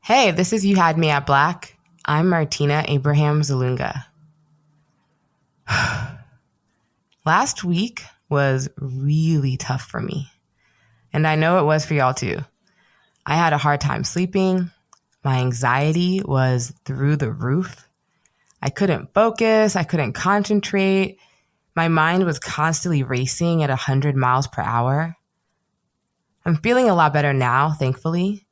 Hey, this is You Had Me at Black. I'm Martina Abraham Zalunga. Last week was really tough for me, and I know it was for y'all too. I had a hard time sleeping. My anxiety was through the roof. I couldn't focus. I couldn't concentrate. My mind was constantly racing at 100 miles per hour. I'm feeling a lot better now, thankfully.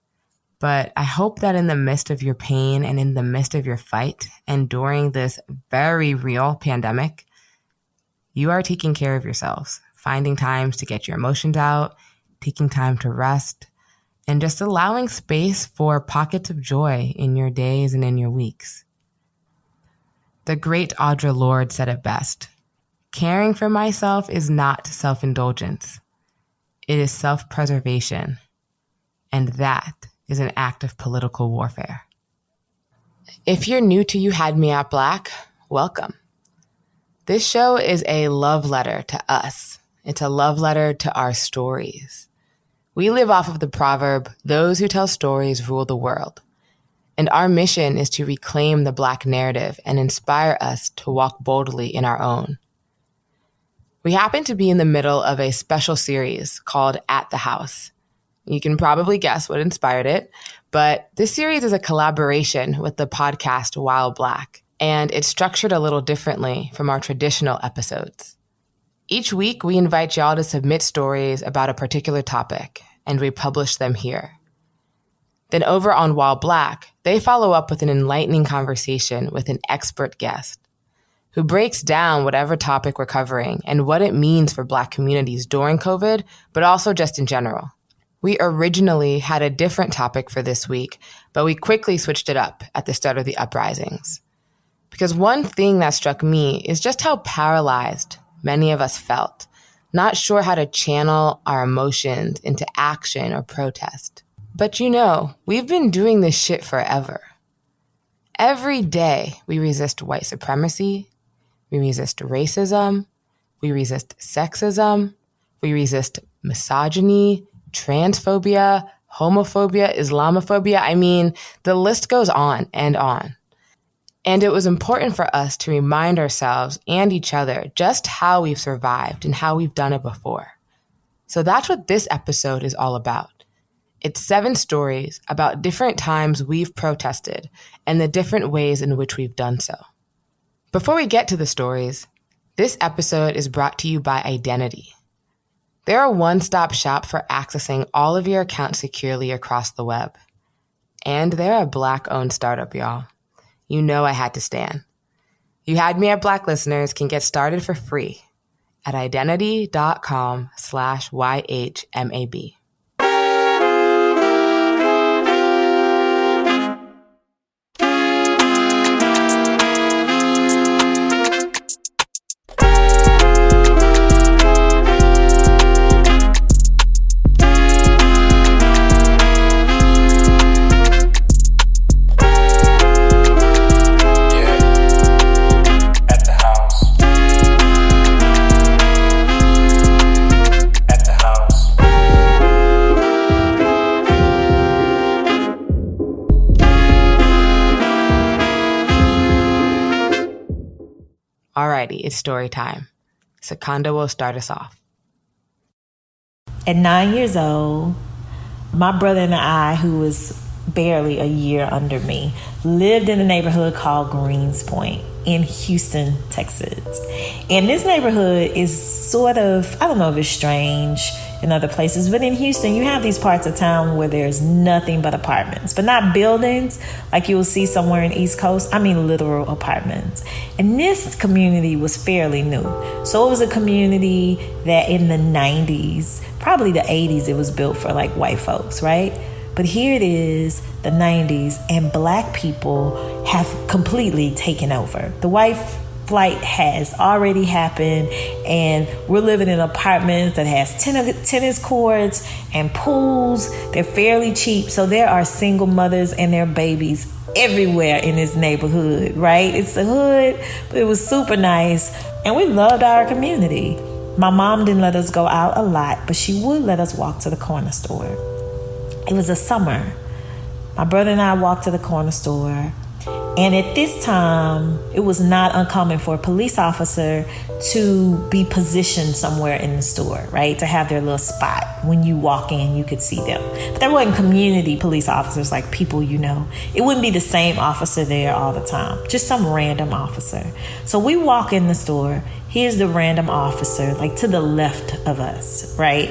But I hope that in the midst of your pain and in the midst of your fight and during this very real pandemic, you are taking care of yourselves, finding times to get your emotions out, taking time to rest, and just allowing space for pockets of joy in your days and in your weeks. The great Audre Lorde said it best. Caring for myself is not self-indulgence. It is self-preservation. And that is an act of political warfare. If you're new to You Had Me at Black, welcome. This show is a love letter to us. It's a love letter to our stories. We live off of the proverb, those who tell stories rule the world. And our mission is to reclaim the Black narrative and inspire us to walk boldly in our own. We happen to be in the middle of a special series called At the House. You can probably guess what inspired it, but this series is a collaboration with the podcast While Black, and it's structured a little differently from our traditional episodes. Each week, we invite y'all to submit stories about a particular topic, and we publish them here. Then over on While Black, they follow up with an enlightening conversation with an expert guest who breaks down whatever topic we're covering and what it means for Black communities during COVID, but also just in general. We originally had a different topic for this week, but we quickly switched it up at the start of the uprisings. Because one thing that struck me is just how paralyzed many of us felt, not sure how to channel our emotions into action or protest. But we've been doing this shit forever. Every day we resist white supremacy, we resist racism, we resist sexism, we resist misogyny, transphobia, homophobia, Islamophobia. I mean, the list goes on and on. And it was important for us to remind ourselves and each other just how we've survived and how we've done it before. So that's what this episode is all about. It's 7 stories about different times we've protested and the different ways in which we've done so. Before we get to the stories, this episode is brought to you by Identity. They're a one-stop shop for accessing all of your accounts securely across the web. And they're a Black-owned startup, y'all. You know I had to stand. You Had Me at Black listeners can get started for free at identity.com/YHMAB. Alrighty, it's story time. Sekanda will start us off. At 9 years old, my brother and I, who was barely a year under me, lived in a neighborhood called Greenspoint in Houston, Texas. And this neighborhood is sort of, I don't know if it's strange in other places, but in Houston, you have these parts of town where there's nothing but apartments, but not buildings like you will see somewhere in the East Coast. I mean, literal apartments. And this community was fairly new. So it was a community that in the 90s, probably the 80s, it was built for like white folks, right? But here it is, the 90s, and Black people have completely taken over. The white flight has already happened, and we're living in apartments that has tennis courts and pools. They're fairly cheap, so there are single mothers and their babies everywhere in this neighborhood, right? It's a hood, but it was super nice, and we loved our community. My mom didn't let us go out a lot, but she would let us walk to the corner store. It was a summer, My brother and I walked to the corner store. And at this time, it was not uncommon for a police officer to be positioned somewhere in the store, right? To have their little spot. When you walk in, you could see them. But there wasn't community police officers, like people you know. It wouldn't be the same officer there all the time, just some random officer. So we walk in the store. Here's the random officer, like to the left of us, right?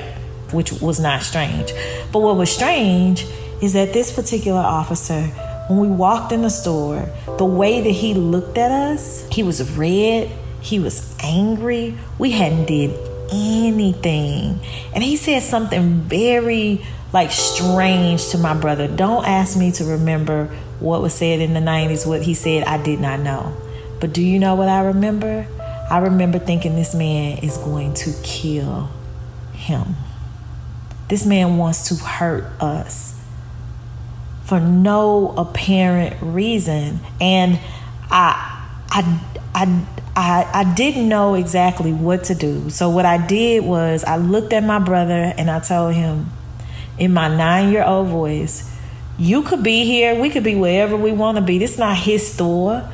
Which was not strange. But what was strange is that this particular officer, when we walked in the store, the way that he looked at us, he was red, he was angry. We hadn't did anything. And he said something very strange to my brother. Don't ask me to remember what was said in the 90s, what he said, I did not know. But do you know what I remember? I remember thinking this man is going to kill him. This man wants to hurt us for no apparent reason. And I didn't know exactly what to do. So what I did was I looked at my brother and I told him in my 9-year-old voice, you could be here. We could be wherever we want to be. This is not his store,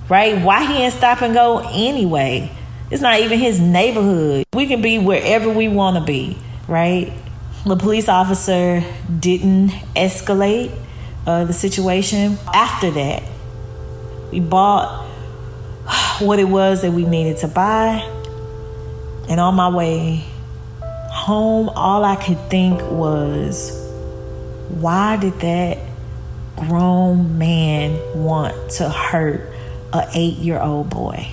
right? Why he ain't stop and go anyway? It's not even his neighborhood. We can be wherever we want to be, right? The police officer didn't escalate the situation. After that, we bought what it was that we needed to buy. And on my way home, all I could think was, why did that grown man want to hurt an 8-year-old boy?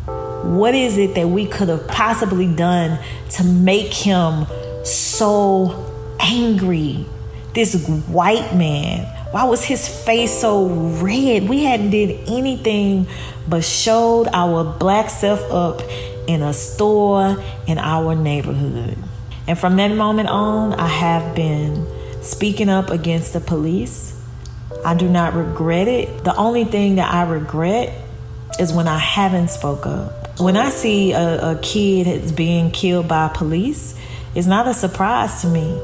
What is it that we could have possibly done to make him so angry? This white man, why was his face so red? We hadn't did anything but showed our black self up in a store in our neighborhood. And from that moment on, I have been speaking up against the police. I do not regret it. The only thing that I regret is when I haven't spoke up. When I see a kid that's being killed by police, it's not a surprise to me.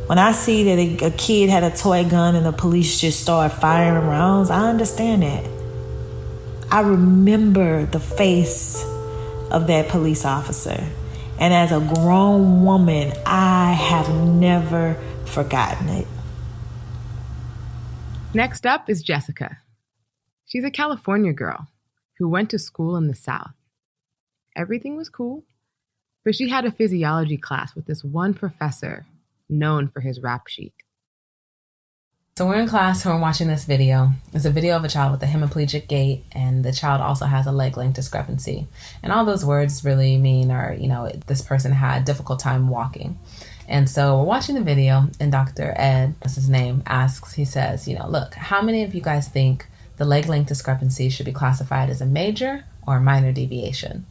When I see that a kid had a toy gun and the police just started firing rounds, I understand that. I remember the face of that police officer. And as a grown woman, I have never forgotten it. Next up is Jessica. She's a California girl who went to school in the South. Everything was cool, but she had a physiology class with this one professor known for his rap sheet. So we're in class and we're watching this video. It's a video of a child with a hemiplegic gait, and the child also has a leg length discrepancy. And all those words really mean are, this person had a difficult time walking. And so we're watching the video, and Dr. Ed, that's his name, asks, he says, look, how many of you guys think the leg length discrepancy should be classified as a major or a minor deviation?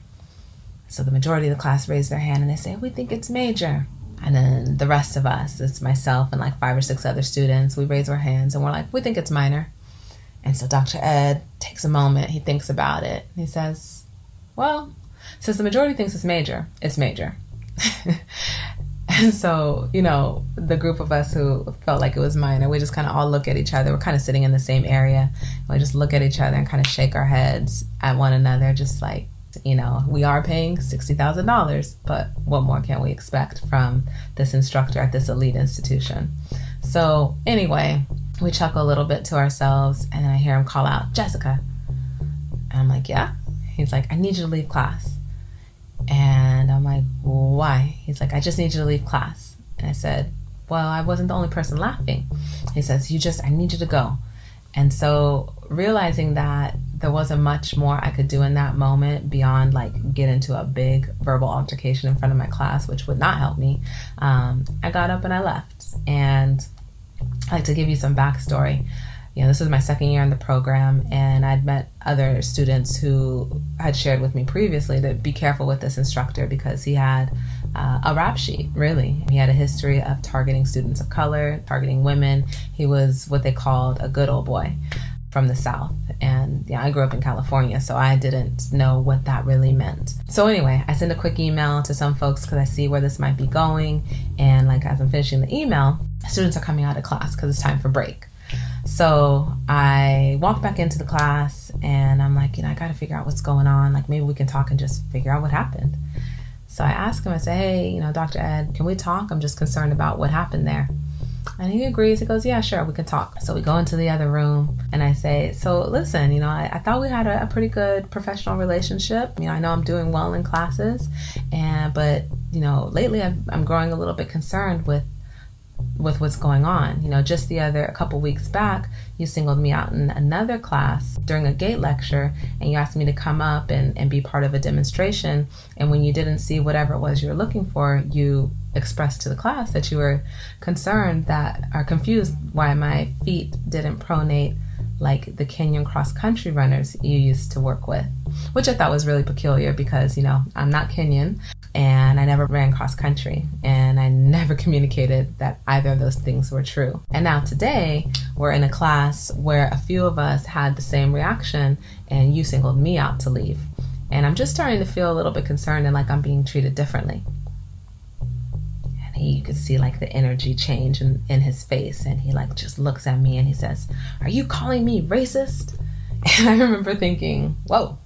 So the majority of the class raise their hand and they say, we think it's major. And then the rest of us, it's myself and 5 or 6 other students, we raise our hands and we're like, we think it's minor. And so Dr. Ed takes a moment, he thinks about it. He says, well, since the majority thinks it's major, it's major. And so, the group of us who felt like it was minor, we just kind of all look at each other. We're kind of sitting in the same area. We just look at each other and kind of shake our heads at one another, just like, we are paying $60,000, but what more can we expect from this instructor at this elite institution? So anyway, we chuckle a little bit to ourselves, and then I hear him call out, Jessica. And I'm like, yeah? He's like, I need you to leave class. And I'm like, why? He's like, I just need you to leave class. And I said, well, I wasn't the only person laughing. He says, I need you to go. And so realizing that there wasn't much more I could do in that moment beyond get into a big verbal altercation in front of my class, which would not help me, I got up and I left. And I'd like to give you some backstory. This was my second year in the program, and I'd met other students who had shared with me previously to be careful with this instructor because he had a rap sheet, really. He had a history of targeting students of color, targeting women. He was what they called a good old boy from the South. And I grew up in California, so I didn't know what that really meant. So anyway, I send a quick email to some folks because I see where this might be going. And as I'm finishing the email, students are coming out of class because it's time for break. So I walk back into the class and I'm like, I got to figure out what's going on. Like, maybe we can talk and just figure out what happened. So I ask him, I say, hey, Dr. Ed, can we talk? I'm just concerned about what happened there. And he agrees. He goes, yeah, sure, we can talk. So we go into the other room and I say, so listen, I thought we had a pretty good professional relationship. I know I'm doing well in classes, but lately I'm growing a little bit concerned with what's going on. Just a couple weeks back, you singled me out in another class during a GATE lecture, and you asked me to come up and be part of a demonstration. And when you didn't see whatever it was you were looking for, you expressed to the class that you were concerned or confused why my feet didn't pronate like the Kenyan cross-country runners you used to work with, which I thought was really peculiar because, I'm not Kenyan and I never ran cross-country and I never communicated that either of those things were true. And now today, we're in a class where a few of us had the same reaction and you singled me out to leave. And I'm just starting to feel a little bit concerned and like I'm being treated differently. You could see like the energy change in his face, and he like just looks at me and he says, "Are you calling me racist?" And I remember thinking, whoa,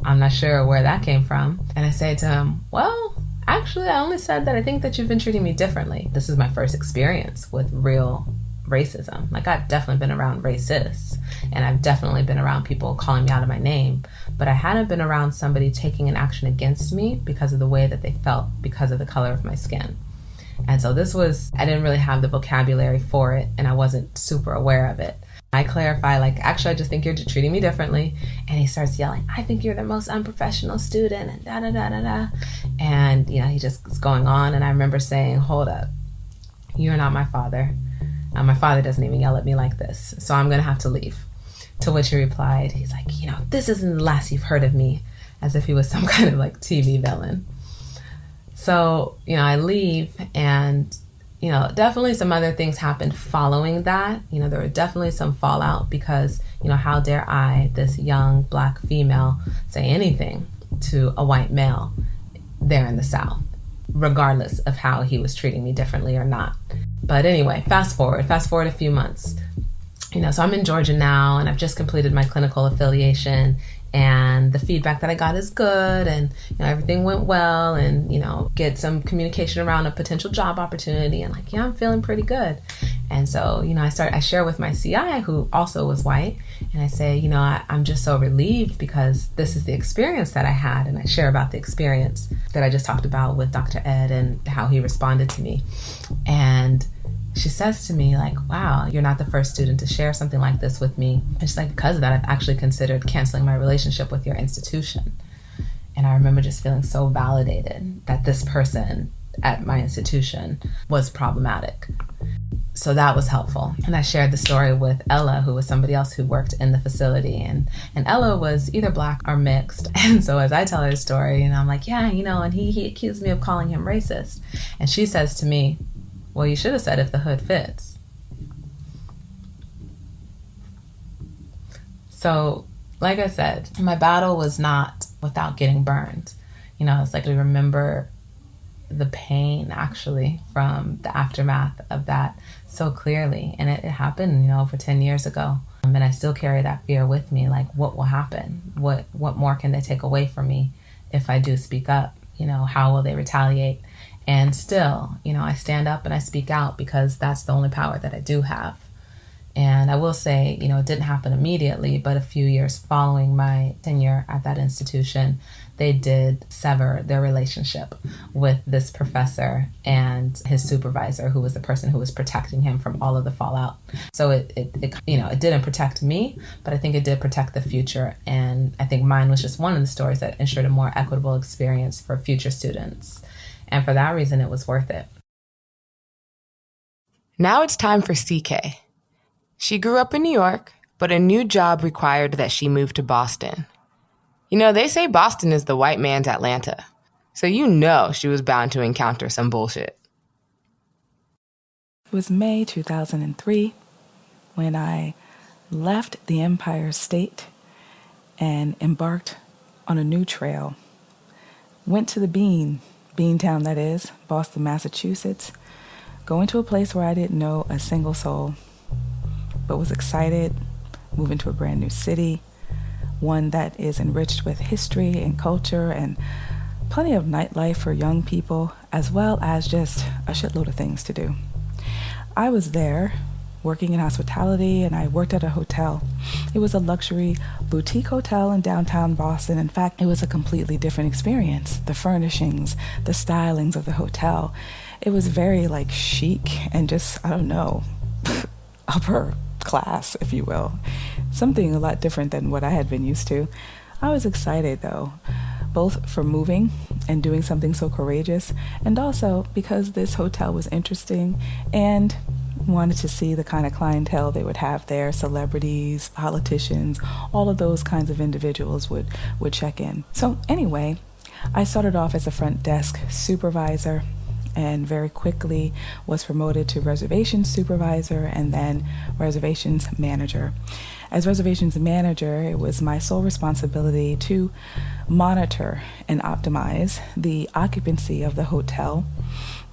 I'm not sure where that came from. And I say to him, well, actually, I only said that I think that you've been treating me differently. This is my first experience with real racism. Like, I've definitely been around racists and I've definitely been around people calling me out of my name, but I hadn't been around somebody taking an action against me because of the way that they felt because of the color of my skin. And so I didn't really have the vocabulary for it, and I wasn't super aware of it. I clarify, like, actually, I just think you're treating me differently. And he starts yelling, I think you're the most unprofessional student, and da-da-da-da-da. And, he just is going on. And I remember saying, hold up, you're not my father. My father doesn't even yell at me like this, so I'm going to have to leave. To which he replied, he's like, this isn't the last you've heard of me, as if he was some kind of like TV villain. So, I leave, and, definitely some other things happened following that. There were definitely some fallout because, how dare I, this young Black female, say anything to a white male there in the South, regardless of how he was treating me differently or not. But anyway, fast forward a few months. So I'm in Georgia now, and I've just completed my clinical affiliation, and the feedback that I got is good, and everything went well, and get some communication around a potential job opportunity, and I'm feeling pretty good. And so I share with my CI, who also was white, and I say, I'm just so relieved because this is the experience that I had, and I share about the experience that I just talked about with Dr. Ed and how he responded to me. And she says to me, like, wow, you're not the first student to share something like this with me. And she's like, because of that, I've actually considered canceling my relationship with your institution. And I remember just feeling so validated that this person at my institution was problematic. So that was helpful. And I shared the story with Ella, who was somebody else who worked in the facility. And Ella was either Black or mixed. And so as I tell her the story, I'm like, yeah, and he accused me of calling him racist. And she says to me, well, you should have said if the hood fits. So, like I said, my battle was not without getting burned. It's like I remember the pain, actually, from the aftermath of that so clearly. And it happened, over 10 years ago. And I still carry that fear with me, like, what will happen? What more can they take away from me if I do speak up? How will they retaliate? And still, I stand up and I speak out because that's the only power that I do have. And I will say, it didn't happen immediately, but a few years following my tenure at that institution, they did sever their relationship with this professor and his supervisor, who was the person who was protecting him from all of the fallout. So it didn't protect me, but I think it did protect the future. And I think mine was just one of the stories that ensured a more equitable experience for future students. And for that reason, it was worth it. Now it's time for CK. She grew up in New York, but a new job required that she move to Boston. They say Boston is the white man's Atlanta, so she was bound to encounter some bullshit. It was May 2003 when I left the Empire State and embarked on a new trail. Went to the Beantown, that is, Boston, Massachusetts, going to a place where I didn't know a single soul, but was excited, moving to a brand new city, one that is enriched with history and culture and plenty of nightlife for young people, as well as just a shitload of things to do. I was there working in hospitality, and I worked at a hotel. It was a luxury boutique hotel in downtown Boston. In fact, it was a completely different experience. The furnishings, the stylings of the hotel, it was very chic and just, I don't know, upper class, if you will. Something a lot different than what I had been used to. I was excited though, both for moving and doing something so courageous, and also because this hotel was interesting and wanted to see the kind of clientele they would have there. Celebrities, politicians, all of those kinds of individuals would check in. So anyway, I started off as a front desk supervisor and very quickly was promoted to reservations supervisor and then reservations manager. As reservations manager, it was my sole responsibility to monitor and optimize the occupancy of the hotel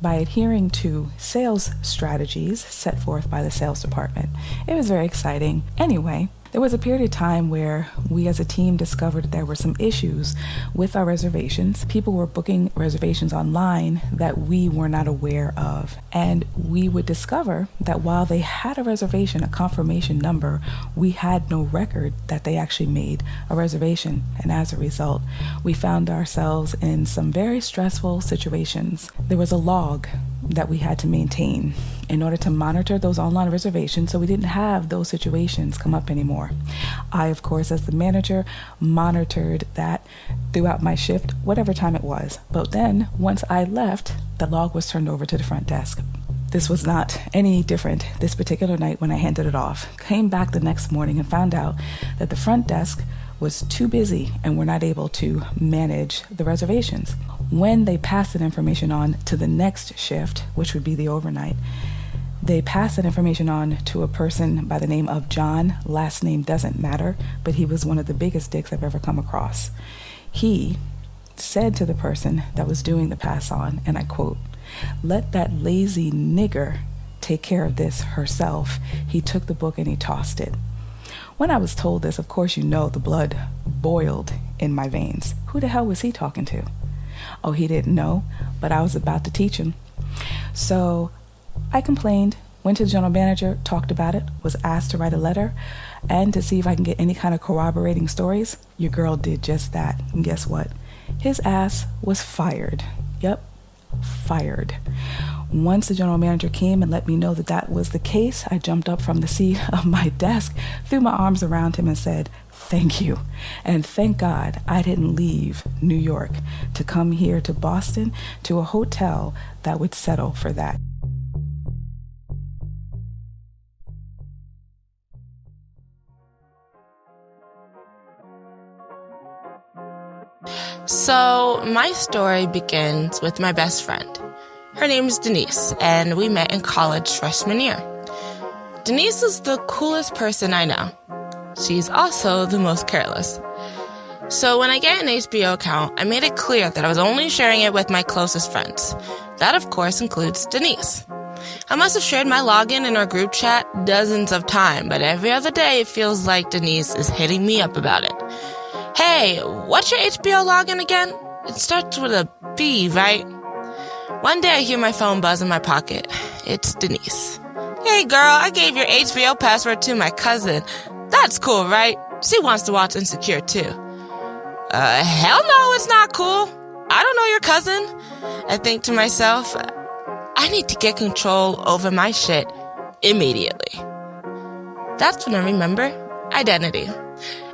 by adhering to sales strategies set forth by the sales department. It was very exciting. Anyway, there was a period of time where we as a team discovered that there were some issues with our reservations. People were booking reservations online that we were not aware of. And we would discover that while they had a reservation, a confirmation number, we had no record that they actually made a reservation. And as a result, we found ourselves in some very stressful situations. There was a log that we had to maintain in order to monitor those online reservations so we didn't have those situations come up anymore. I, of course, as the manager, monitored that throughout my shift, whatever time it was. But then, once I left, the log was turned over to the front desk. This was not any different this particular night when I handed it off. Came back the next morning and found out that the front desk was too busy and were not able to manage the reservations. When they passed that information on to the next shift, which would be the overnight, they passed that information on to a person by the name of John. Last name doesn't matter, but he was one of the biggest dicks I've ever come across. He said to the person that was doing the pass on, and I quote, "Let that lazy nigger take care of this herself." He took the book and he tossed it. When I was told this, of course, the blood boiled in my veins. Who the hell was he talking to? Oh, he didn't know, but I was about to teach him. So I complained, went to the general manager, talked about it, was asked to write a letter and to see if I can get any kind of corroborating stories. Your girl did just that. And guess what? His ass was fired. Yep, fired. Once the general manager came and let me know that that was the case, I jumped up from the seat of my desk, threw my arms around him and said, "Thank you. And thank God I didn't leave New York to come here to Boston to a hotel that would settle for that." So my story begins with my best friend. Her name is Denise, and we met in college freshman year. Denise is the coolest person I know. She's also the most careless. So when I get an HBO account, I made it clear that I was only sharing it with my closest friends. That, of course, includes Denise. I must have shared my login in our group chat dozens of times, but every other day it feels like Denise is hitting me up about it. "Hey, what's your HBO login again? It starts with a B, right?" One day I hear my phone buzz in my pocket. It's Denise. "Hey girl, I gave your HBO password to my cousin. That's cool, right? She wants to watch Insecure too." Hell no, it's not cool. I don't know your cousin. I think to myself, I need to get control over my shit immediately. That's when I remember identity.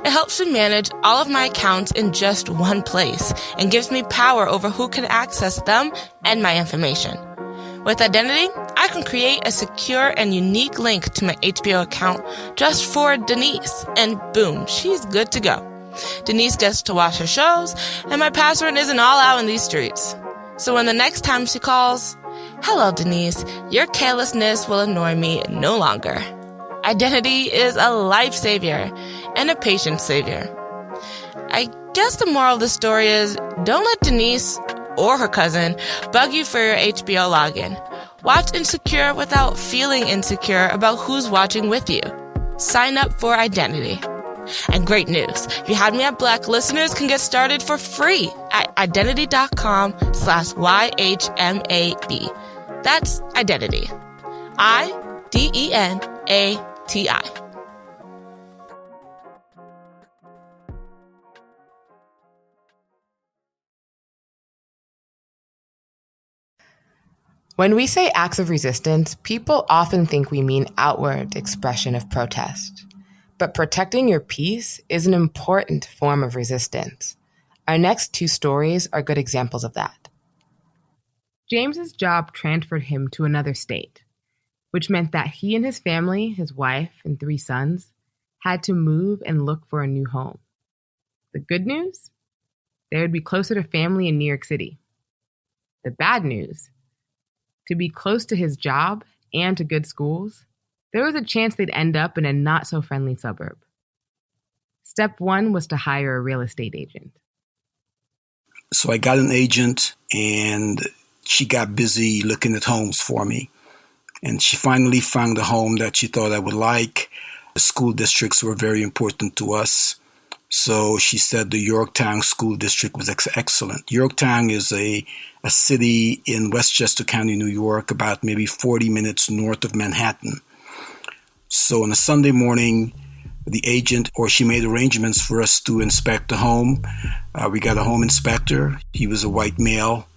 It helps me manage all of my accounts in just one place and gives me power over who can access them and my information. With identity, I can create a secure and unique link to my HBO account just for Denise, and boom, she's good to go. Denise gets to watch her shows, and my password isn't all out in these streets. So when the next time she calls, "Hello, Denise, your carelessness will annoy me no longer." Identity is a life savior and a patient savior. I guess the moral of the story is don't let Denise or her cousin bug you for your HBO login. Watch insecure without feeling insecure about who's watching with you. Sign up for Identity. And great news, You Had Me at Black listeners can get started for free at identity.com/YHMAB. That's Identity. IDENATI. When we say acts of resistance, people often think we mean outward expression of protest. But protecting your peace is an important form of resistance. Our next two stories are good examples of that. James's job transferred him to another state, which meant that he and his family, his wife and 3 sons, had to move and look for a new home. The good news? They would be closer to family in New York City. The bad news? To be close to his job and to good schools, there was a chance they'd end up in a not-so-friendly suburb. Step 1 was to hire a real estate agent. So I got an agent, and she got busy looking at homes for me. And she finally found a home that she thought I would like. The school districts were very important to us. So she said the Yorktown School District was excellent. Yorktown is a city in Westchester County, New York, about maybe 40 minutes north of Manhattan. So on a Sunday morning, the agent, or she made arrangements for us to inspect the home. We got a home inspector. He was a white male.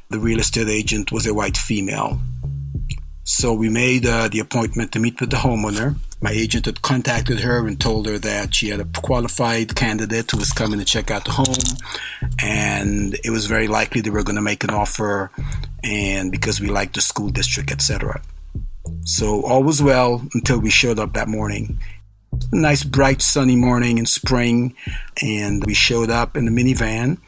The real estate agent was a white female. So we made the appointment to meet with the homeowner. My agent had contacted her and told her that she had a qualified candidate who was coming to check out the home, and it was very likely they were going to make an offer, and because we liked the school district, etc. So all was well until we showed up that morning. A nice, bright, sunny morning in spring, and we showed up in the minivan.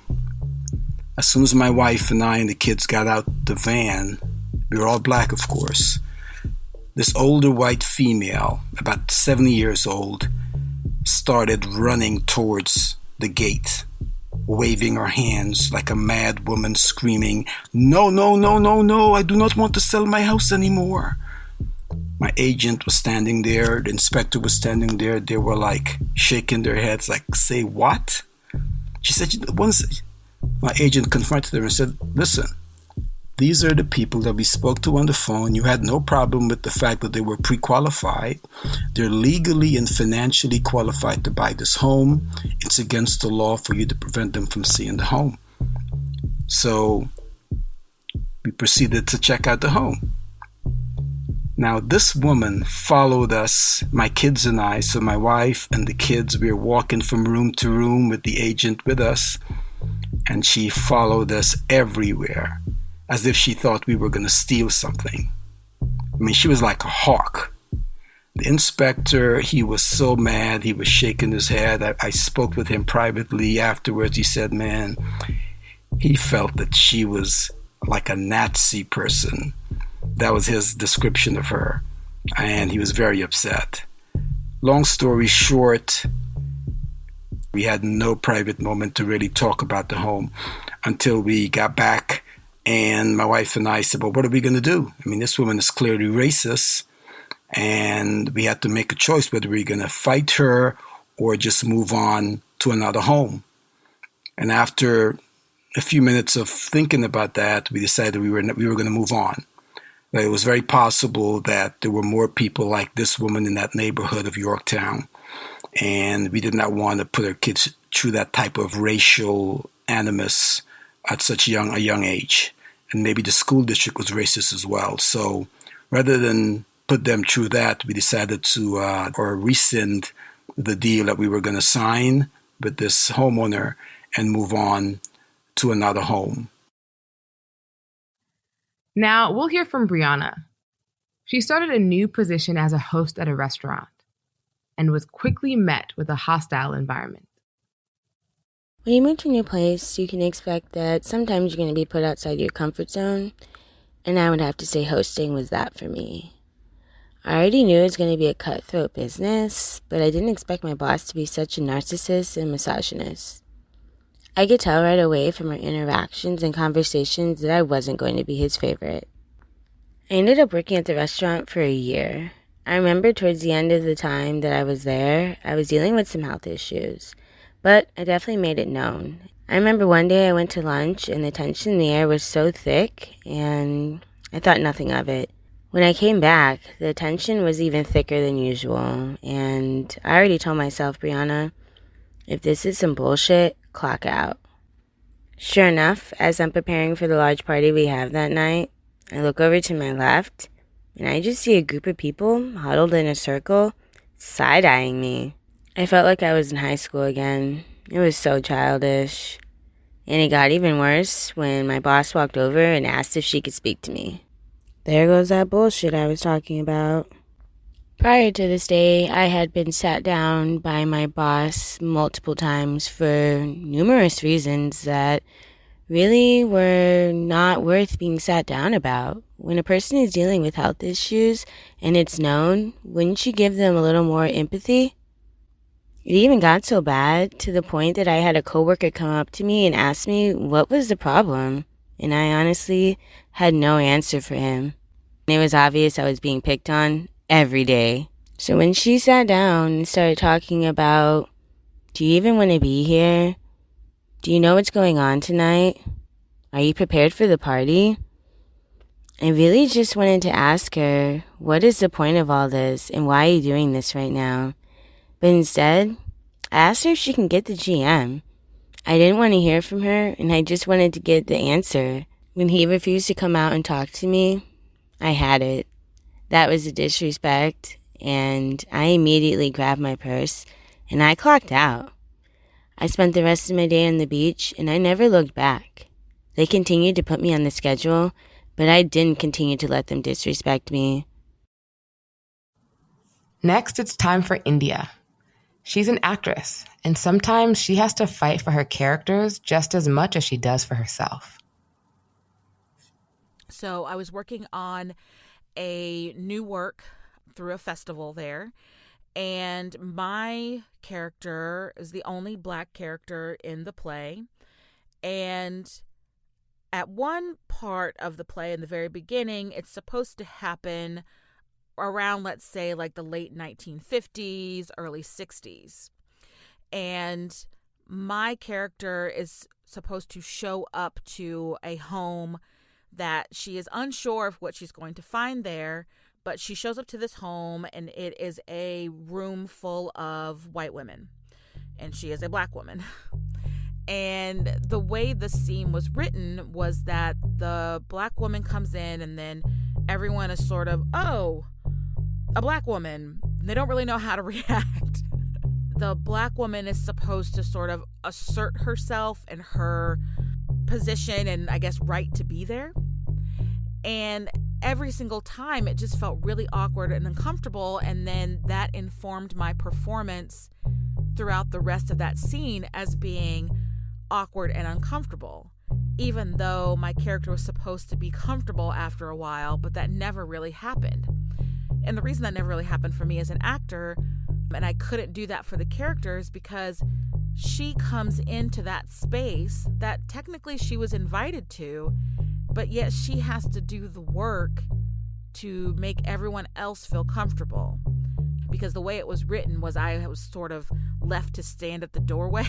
As soon as my wife and I and the kids got out the van, we were all black, of course. This older white female, about 70 years old, started running towards the gate, waving her hands like a mad woman, screaming, "No, no, no, no, no, I do not want to sell my house anymore." My agent was standing there, the inspector was standing there. They were like shaking their heads like, "Say what?" She said, my agent confronted her and said, "Listen, these are the people that we spoke to on the phone. You had no problem with the fact that they were pre-qualified. They're legally and financially qualified to buy this home. It's against the law for you to prevent them from seeing the home." So we proceeded to check out the home. Now, this woman followed us, my kids and I, so my wife and the kids, we were walking from room to room with the agent with us, and she followed us everywhere, as if she thought we were going to steal something. I mean, she was like a hawk. The inspector, he was so mad, he was shaking his head. I spoke with him privately afterwards. He said, man, he felt that she was like a Nazi person. That was his description of her, and he was very upset. Long story short, we had no private moment to really talk about the home until we got back, and my wife and I said, well, what are we going to do? I mean, this woman is clearly racist, and we had to make a choice whether we were going to fight her or just move on to another home. And after a few minutes of thinking about that, we decided we were going to move on. That it was very possible that there were more people like this woman in that neighborhood of Yorktown, and we did not want to put our kids through that type of racial animus at such a young age. And maybe the school district was racist as well. So rather than put them through that, we decided to rescind the deal that we were going to sign with this homeowner and move on to another home. Now, we'll hear from Brianna. She started a new position as a host at a restaurant and was quickly met with a hostile environment. When you move to a new place, you can expect that sometimes you're going to be put outside your comfort zone, and I would have to say hosting was that for me. I already knew it was going to be a cutthroat business, but I didn't expect my boss to be such a narcissist and misogynist. I could tell right away from our interactions and conversations that I wasn't going to be his favorite. I ended up working at the restaurant for a year. I remember towards the end of the time that I was there, I was dealing with some health issues, but I definitely made it known. I remember one day I went to lunch and the tension in the air was so thick and I thought nothing of it. When I came back, the tension was even thicker than usual, and I already told myself, Brianna, if this is some bullshit, clock out. Sure enough, as I'm preparing for the large party we have that night, I look over to my left, and I just see a group of people huddled in a circle, side-eyeing me. I felt like I was in high school again. It was so childish. And it got even worse when my boss walked over and asked if she could speak to me. There goes that bullshit I was talking about. Prior to this day, I had been sat down by my boss multiple times for numerous reasons that really were not worth being sat down about. When a person is dealing with health issues and it's known, wouldn't you give them a little more empathy? It even got so bad to the point that I had a coworker come up to me and ask me what was the problem, and I honestly had no answer for him. It was obvious I was being picked on every day. So when she sat down and started talking about, do you even want to be here? Do you know what's going on tonight? Are you prepared for the party? I really just wanted to ask her, what is the point of all this and why are you doing this right now? But instead, I asked her if she can get the GM. I didn't want to hear from her, and I just wanted to get the answer. When he refused to come out and talk to me, I had it. That was a disrespect, and I immediately grabbed my purse, and I clocked out. I spent the rest of my day on the beach, and I never looked back. They continued to put me on the schedule, but I didn't continue to let them disrespect me. Next, it's time for India. She's an actress, and sometimes she has to fight for her characters just as much as she does for herself. So I was working on a new work through a festival there, and my character is the only Black character in the play. And at one part of the play in the very beginning, it's supposed to happen around, let's say, like the late 1950s, early 60s. And my character is supposed to show up to a home that she is unsure of what she's going to find there, but she shows up to this home and it is a room full of white women, and she is a Black woman. And the way the scene was written was that the Black woman comes in and then everyone is sort of, oh, a Black woman. They don't really know how to react. The Black woman is supposed to sort of assert herself and her position and I guess right to be there. And every single time it just felt really awkward and uncomfortable, and then that informed my performance throughout the rest of that scene as being awkward and uncomfortable, even though my character was supposed to be comfortable after a while, but that never really happened. And the reason that never really happened for me as an actor, and I couldn't do that for the characters, because she comes into that space that technically she was invited to, but yet she has to do the work to make everyone else feel comfortable. Because the way it was written was I was sort of left to stand at the doorway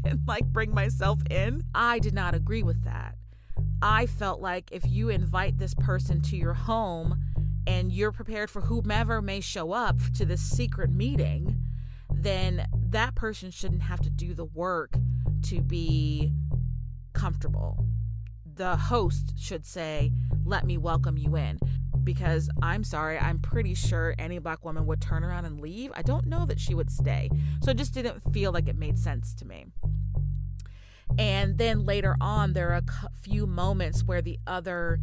and like bring myself in. I did not agree with that. I felt like if you invite this person to your home and you're prepared for whomever may show up to this secret meeting, then that person shouldn't have to do the work to be comfortable. The host should say, let me welcome you in. Because I'm sorry, I'm pretty sure any Black woman would turn around and leave. I don't know that she would stay. So it just didn't feel like it made sense to me. And then later on, there are a few moments where the other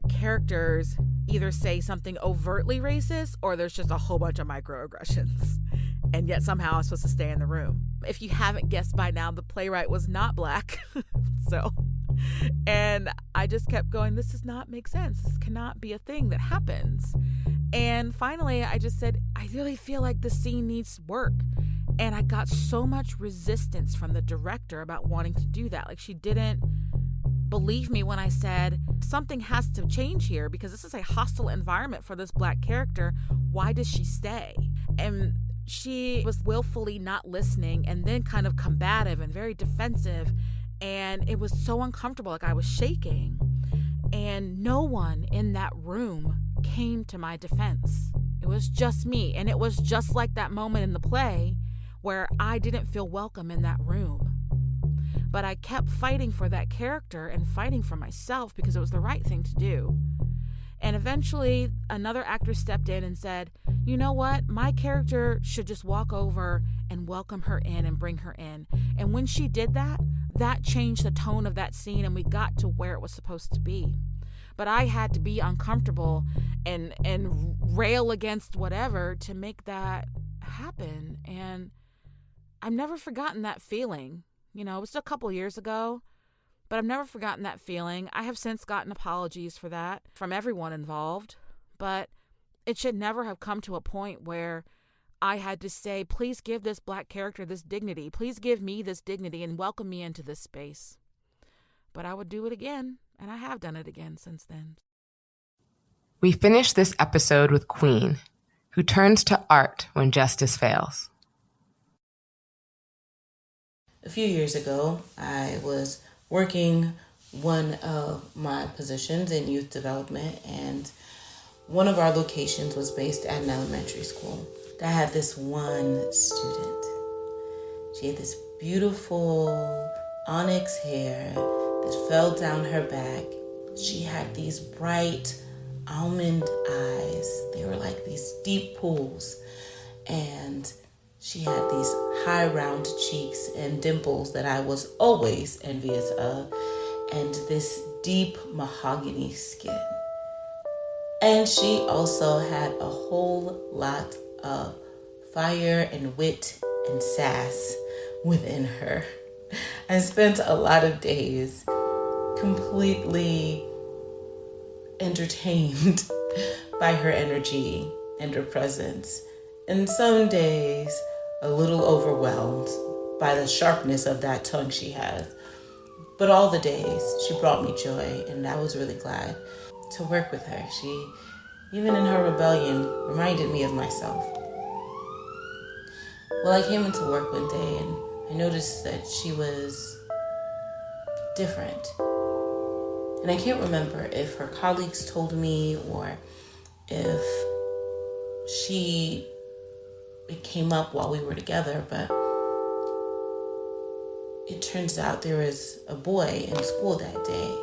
characters either say something overtly racist or there's just a whole bunch of microaggressions. And yet somehow I'm supposed to stay in the room. If you haven't guessed by now, the playwright was not Black. And I just kept going, this does not make sense. This cannot be a thing that happens. And finally, I just said, I really feel like the scene needs work. And I got so much resistance from the director about wanting to do that. Like, she didn't believe me when I said, something has to change here because this is a hostile environment for this Black character. Why does she stay? And she was willfully not listening and then kind of combative and very defensive. And it was so uncomfortable, like I was shaking. And no one in that room came to my defense. It was just me. And it was just like that moment in the play where I didn't feel welcome in that room. But I kept fighting for that character and fighting for myself because it was the right thing to do. And eventually another actor stepped in and said, you know what? My character should just walk over and welcome her in and bring her in. And when she did that, that changed the tone of that scene and we got to where it was supposed to be. But I had to be uncomfortable and rail against whatever to make that happen. And I've never forgotten that feeling. You know, it was a couple years ago, but I've never forgotten that feeling. I have since gotten apologies for that from everyone involved, but it should never have come to a point where I had to say, please give this Black character this dignity. Please give me this dignity and welcome me into this space. But I would do it again, and I have done it again since then. We finished this episode with Queen, who turns to art when justice fails. A few years ago, I was working one of my positions in youth development, and one of our locations was based at an elementary school. I had this one student. She had this beautiful onyx hair that fell down her back. She had these bright almond eyes. They were like these deep pools, and she had these high round cheeks and dimples that I was always envious of, and this deep mahogany skin. And she also had a whole lot of fire and wit and sass within her. I spent a lot of days completely entertained by her energy and her presence, and some days a little overwhelmed by the sharpness of that tongue she has. But all the days she brought me joy, and I was really glad to work with her. She, even in her rebellion, reminded me of myself. Well, I came into work one day and I noticed that she was different. And I can't remember if her colleagues told me or if it came up while we were together, but it turns out there was a boy in school that day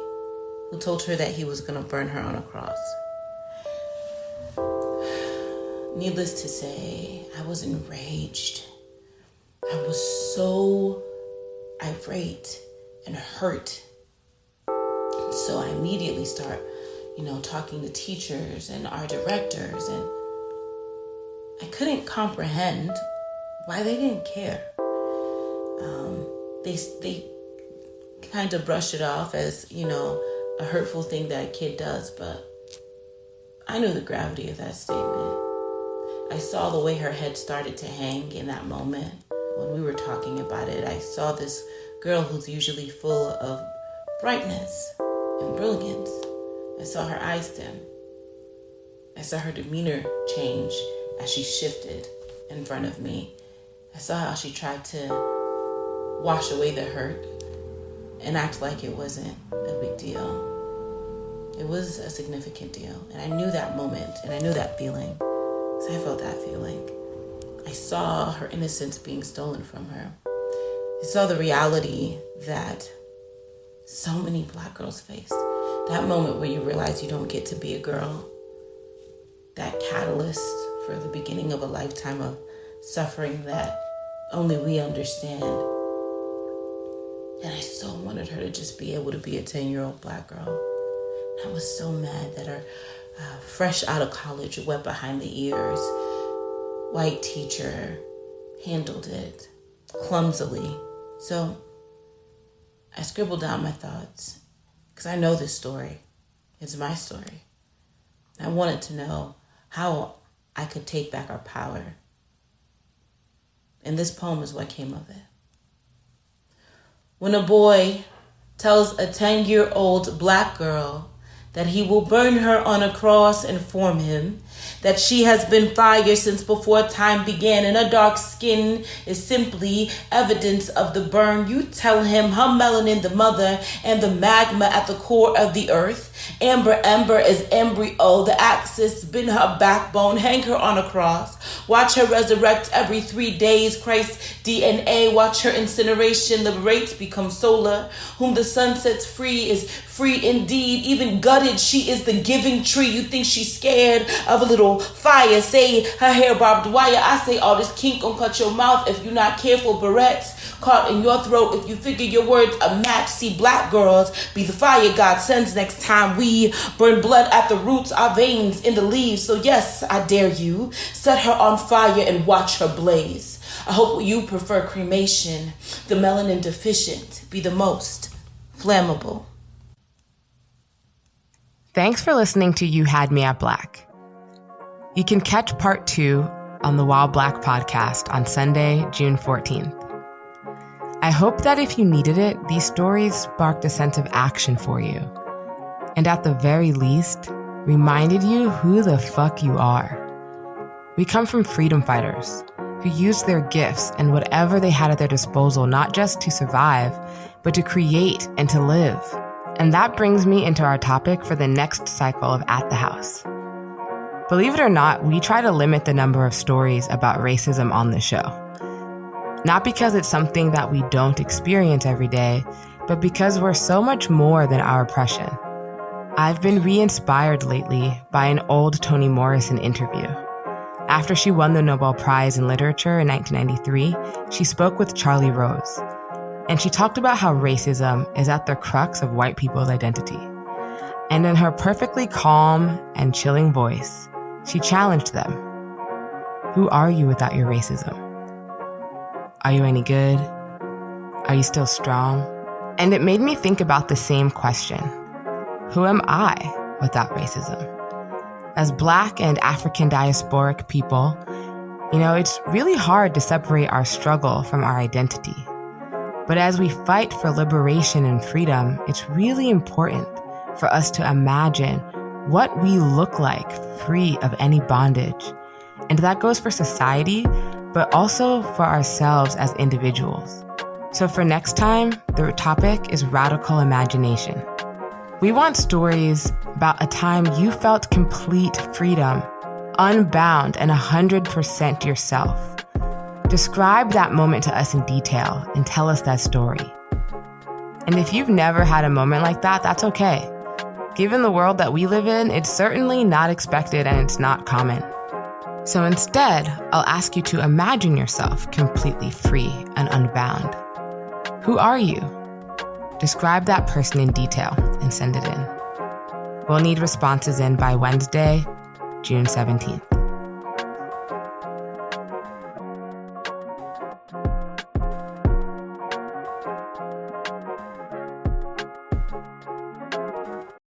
who told her that he was going to burn her on a cross. Needless to say, I was enraged. I was so irate and hurt. So I immediately start, talking to teachers and our directors, and I couldn't comprehend why they didn't care. They kind of brushed it off as, a hurtful thing that a kid does, but I knew the gravity of that statement. I saw the way her head started to hang in that moment. When we were talking about it, I saw this girl who's usually full of brightness and brilliance. I saw her eyes dim. I saw her demeanor change as she shifted in front of me. I saw how she tried to wash away the hurt and act like it wasn't a big deal. It was a significant deal. And I knew that moment and I knew that feeling. So I felt that feeling. I saw her innocence being stolen from her. I saw the reality that so many Black girls face. That moment where you realize you don't get to be a girl. That catalyst for the beginning of a lifetime of suffering that only we understand. And I so wanted her to just be able to be a 10-year-old Black girl. I was so mad that her fresh out of college, wet behind the ears, white teacher handled it clumsily. So I scribbled down my thoughts because I know this story. It's my story. I wanted to know how I could take back our power. And this poem is what came of it. When a boy tells a 10-year-old Black girl that he will burn her on a cross, inform him that she has been fire since before time began, and her dark skin is simply evidence of the burn. You tell him her melanin, the mother, and the magma at the core of the earth. Amber is embryo, the axis been her backbone. Hang her on a cross. Watch her resurrect every 3 days. Christ's DNA, watch her incineration liberates, become solar. Whom the sun sets free is free indeed. Even gutted, she is the giving tree. You think she's scared of a little fire? Say her hair barbed wire. I say all this kink gon' cut your mouth if you're not careful. Barrettes caught in your throat if you figure your words a match. See, black girls be the fire God sends next time we burn blood at the roots, our veins in the leaves. So yes, I dare you, set her on fire and watch her blaze. I hope you prefer cremation. The melanin deficient be the most flammable. Thanks for listening to You Had Me at Black. You can catch part 2 on the While Black podcast on Sunday, June 14th. I hope that if you needed it, these stories sparked a sense of action for you. And at the very least, reminded you who the fuck you are. We come from freedom fighters who used their gifts and whatever they had at their disposal, not just to survive, but to create and to live. And that brings me into our topic for the next cycle of At the House. Believe it or not, we try to limit the number of stories about racism on the show. Not because it's something that we don't experience every day, but because we're so much more than our oppression. I've been re-inspired lately by an old Toni Morrison interview. After she won the Nobel Prize in Literature in 1993, she spoke with Charlie Rose. And she talked about how racism is at the crux of white people's identity. And in her perfectly calm and chilling voice, she challenged them. Who are you without your racism? Are you any good? Are you still strong? And it made me think about the same question. Who am I without racism? As Black and African diasporic people, it's really hard to separate our struggle from our identity. But as we fight for liberation and freedom, it's really important for us to imagine what we look like free of any bondage. And that goes for society, but also for ourselves as individuals. So for next time, the topic is radical imagination. We want stories about a time you felt complete freedom, unbound and 100% yourself. Describe that moment to us in detail and tell us that story. And if you've never had a moment like that, that's okay. Given the world that we live in, it's certainly not expected and it's not common. So instead, I'll ask you to imagine yourself completely free and unbound. Who are you? Describe that person in detail and send it in. We'll need responses in by Wednesday, June 17th.